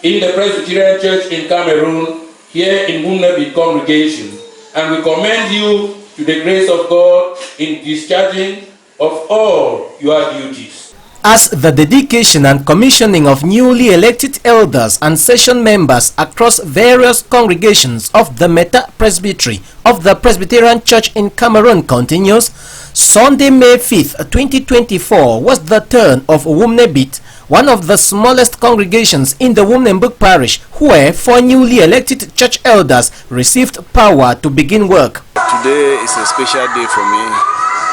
in the Presbyterian Church in Cameroon, here in Wumnembit congregation, and we commend you to the grace of God in discharging of all your duties. As the dedication and commissioning of newly elected elders and session members across various congregations of the Meta Presbytery of the Presbyterian Church in Cameroon continues, Sunday, May 5th, 2024 was the turn of Wumnembit, one of the smallest congregations in the Wumnembit parish, where 4 newly elected church elders received power to begin work. Today is a special day for me,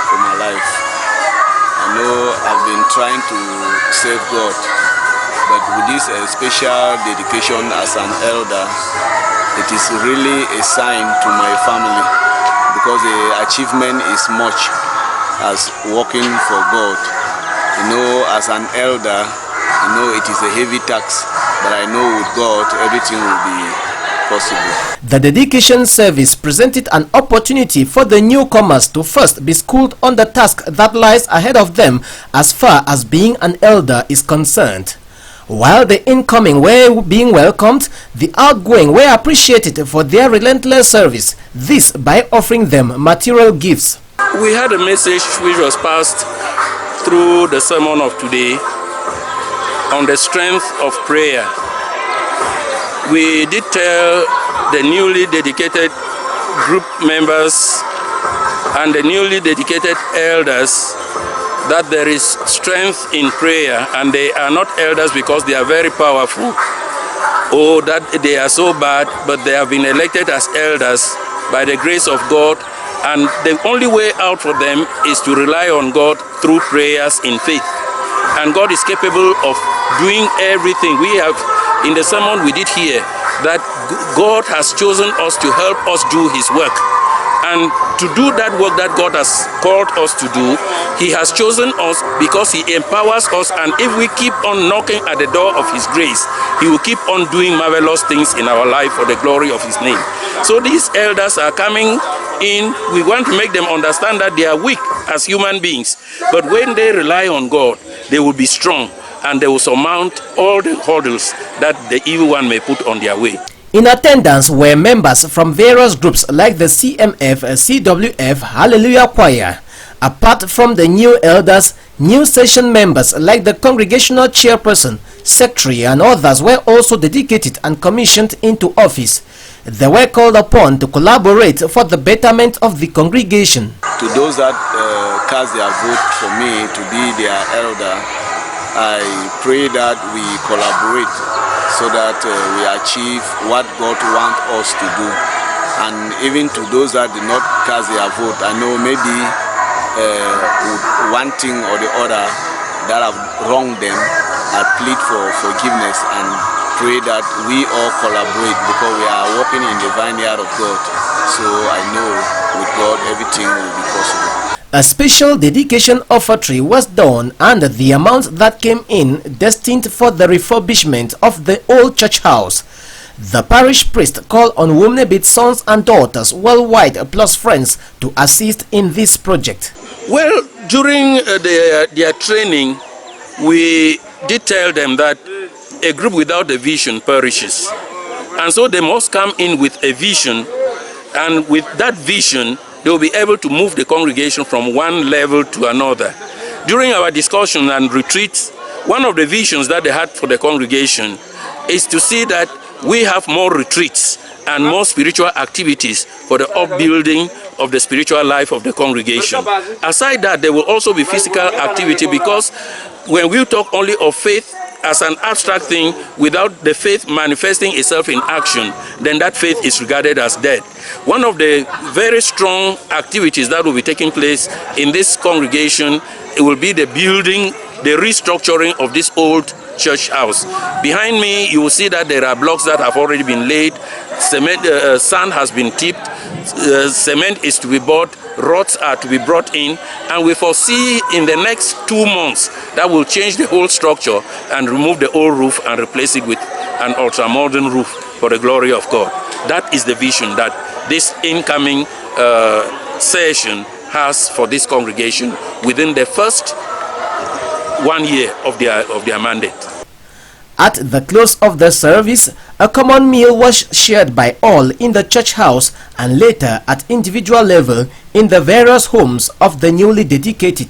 for my life. I know I've been trying to serve God, but with this special dedication as an elder, it is really a sign to my family, because the achievement is much as working for God. You know, as an elder, you know it is a heavy task, but I know with God everything will be possible. The dedication service presented an opportunity for the newcomers to first be schooled on the task that lies ahead of them as far as being an elder is concerned. While the incoming were being welcomed, the outgoing were appreciated for their relentless service, this by offering them material gifts. We had a message which was passed through the sermon of today on the strength of prayer. We did tell the newly dedicated group members and the newly dedicated elders that there is strength in prayer, and they are not elders because they are very powerful or that they are so bad, but they have been elected as elders by the grace of God, and the only way out for them is to rely on God through prayers in faith. And God is capable of doing everything. We have, in the sermon we did here, that God has chosen us to help us do His work. And to do that work that God has called us to do, He has chosen us because He empowers us, and if we keep on knocking at the door of His grace, He will keep on doing marvelous things in our life for the glory of His name. So these elders are coming in. We want to make them understand that they are weak as human beings, but when they rely on God, they will be strong and they will surmount all the hurdles that the evil one may put on their way. In attendance were members from various groups like the CMF, CWF, Hallelujah Choir. Apart from the new elders, new session members like the congregational chairperson, secretary and others were also dedicated and commissioned into office. They were called upon to collaborate for the betterment of the congregation. To those that cast their vote for me to be their elder, I pray that we collaborate so that we achieve what God wants us to do. And even to those that did not cast their vote, I know maybe one thing or the other that have wronged them, I plead for forgiveness and pray that we all collaborate, because we are walking in the vineyard of God. So I know with God everything will be possible. A special dedication offertory was done, and the amount that came in destined for the refurbishment of the old church house. The parish priest called on Wumnembit sons and daughters worldwide plus friends to assist in this project. Well, during their training, we did tell them that a group without a vision perishes. And so they must come in with a vision, and with that vision, they will be able to move the congregation from one level to another. During our discussion and retreats, one of the visions that they had for the congregation is to see that we have more retreats and more spiritual activities for the upbuilding of the spiritual life of the congregation. Aside that, there will also be physical activity, because when we talk only of faith as an abstract thing without the faith manifesting itself in action, then that faith is regarded as dead. One of the very strong activities that will be taking place in this congregation, it will be the building, the restructuring of this old church house. Behind me, you will see that there are blocks that have already been laid, cement, sand has been tipped, cement is to be bought, rods are to be brought in, and we foresee in the next 2 months that will change the whole structure and remove the old roof and replace it with an ultra-modern roof for the glory of God. That is the vision that this incoming session has for this congregation within the first 1 year of their mandate. At the close of the service, a common meal was shared by all in the church house and later at individual level in the various homes of the newly dedicated.